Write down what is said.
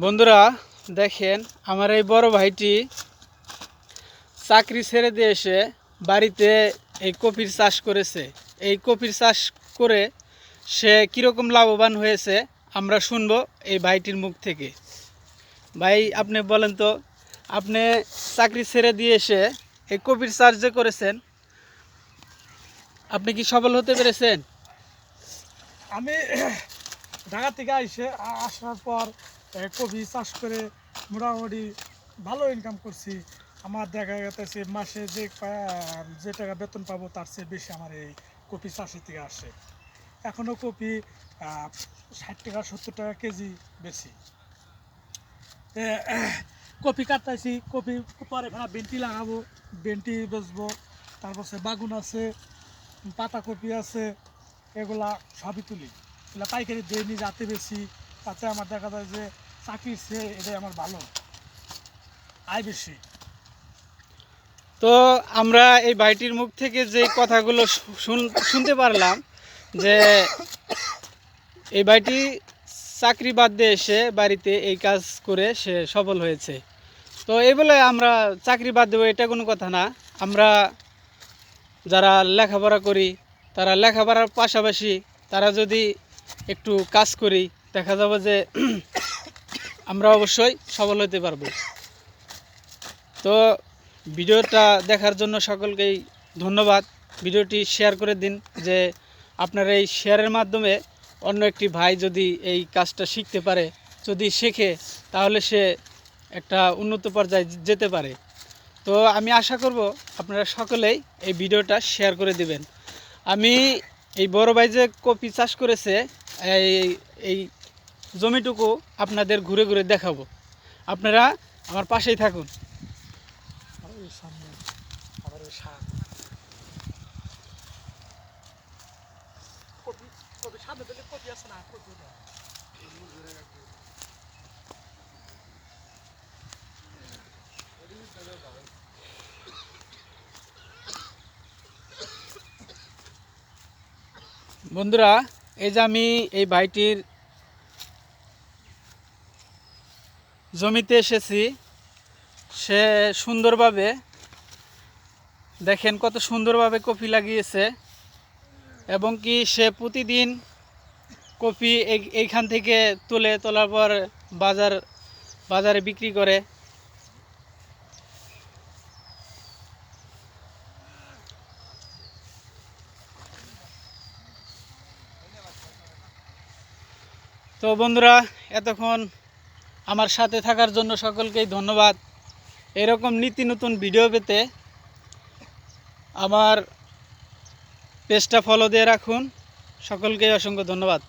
বন্ধুরা দেখেন, আমার এই বড় ভাইটি চাকরি ছেড়ে দিয়ে এসে বাড়িতে এই কপির চাষ করেছে। এই কপির চাষ করে সে কীরকম লাভবান হয়েছে আমরা শুনবো এই ভাইটির মুখ থেকে। ভাই, আপনি বলেন তো, আপনি চাকরি ছেড়ে দিয়ে এসে এই কপির চাষ যে করেছেন, আপনি কি সফল হতে পেরেছেন? আমি ঢাকা থেকে আসার পর কপি চাষ করে মোটামুটি ভালো ইনকাম করছি। আমার দেখা গেছে মাসে যে টাকা বেতন পাবো তার চেয়ে বেশি আমার এই কপি চাষের থেকে আসে। এখনও কপি 60 টাকা 70 টাকা কেজি বেশি। কপি কাটতেছি, কপি পরে ফেরা ভেন্টি লাগাবো, ভেন্টি বেচবো। তারপর বাগুন আছে, পাতাকপি আছে, এগুলা সবই তুলি, এগুলো পাইকারি দিয়ে নিয়ে যাতে বেশি। তাতে আমার দেখা যায় যে চাকরির চেয়ে এটাই আমার ভালো আয় বেশি। তো আমরা এই ভাইটির মুখ থেকে যে কথাগুলো শুনতে পারলাম যে এই ভাইটি চাকরি বাদ দিয়ে এসে বাড়িতে এই কাজ করে সে সফল হয়েছে। তো এই বলে আমরা চাকরি বাদ দেবো এটা কোনো কথা না। আমরা যারা লেখাপড়া করি তারা লেখাপড়ার পাশাপাশি তারা যদি একটু কাজ করি, দেখা যাবে যে আমরা অবশ্যই সফল হতে পারবো। তো ভিডিওটা দেখার জন্য সকলকেই ধন্যবাদ। ভিডিওটি শেয়ার করে দিন, যে আপনার এই শেয়ারের মাধ্যমে অন্য একটি ভাই যদি এই কাজটা শিখতে পারে, যদি শেখে, তাহলে সে একটা উন্নত পর্যায়ে যেতে পারে। তো আমি আশা করব আপনারা সকলেই এই ভিডিওটা শেয়ার করে দিবেন। আমি এই বড় ভাই যে কপি চাষ করেছে এই এই জমিটুকু আপনাদের ঘুরে ঘুরে দেখাবো। আপনারা আমার পাশেই থাকুন। বন্ধুরা, এই যে আমি এই ভাইটির জমিতে এসেছি, সে সুন্দরভাবে দেখেন কত সুন্দরভাবে কপি লাগিয়েছে, এবং কি সে প্রতিদিন কপি এইখান থেকে তোলার পর বাজারে বিক্রি করে। তো বন্ধুরা, এতক্ষণ আমার সাথে থাকার জন্য সকলকেই ধন্যবাদ। এরকম নীতি নতুন ভিডিও পেতে আমার পেজটা ফলো দিয়ে রাখুন। সকলকেই অসংখ্য ধন্যবাদ।